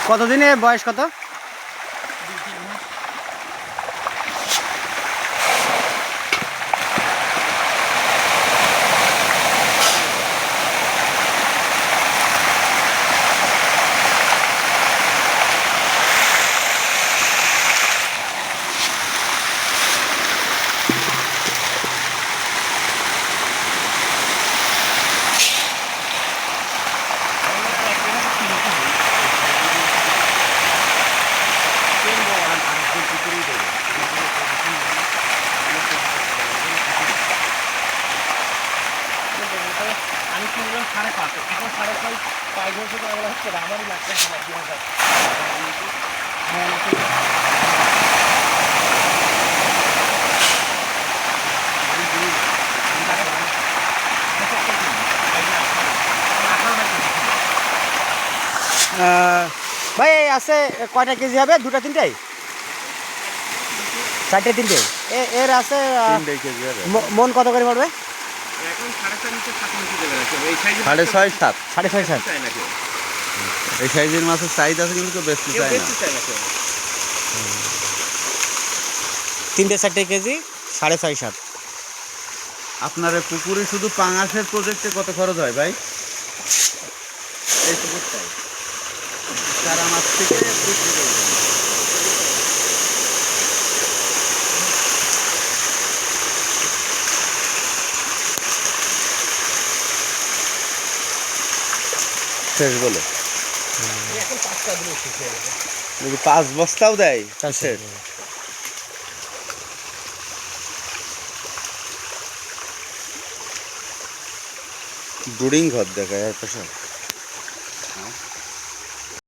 কতদিনে বয়স কত? আমি কিনলাম 5.5, এখন 5.5 500 টাকা হচ্ছে, আমারই লাগছে 2000। ভাই আছে কয়টা কেজি হবে? দুটা তিনটাই? চারটে তিনটে? এর আছে মন কত করে পড়বে? এখন 4.5 নিচে 7 নিচে দেবে না, এই সাইজে 6.5 7। 6.5 7? চাই না কেউ, এই সাইজের মাছের সাইজ আছে কিন্তু কেউ বেচতে কেউ চায় না। বেশি চাই না কেউ। তিনটে চারটে কেজি 6.5 7। আপনার এই পুকুরে শুধু পাঙাশের প্রজেক্টে কত খরচ হয় ভাই? এই পুকুরটাই চারা মাছ থেকে বিক্রি করবেন। শেষ বলে এখন 5টা দিলে শেষ হয়ে যাবে। যদি 5 বস্তাও দেয় শেষ। ব্রুডিং ঘর দেখায় আর পেশা।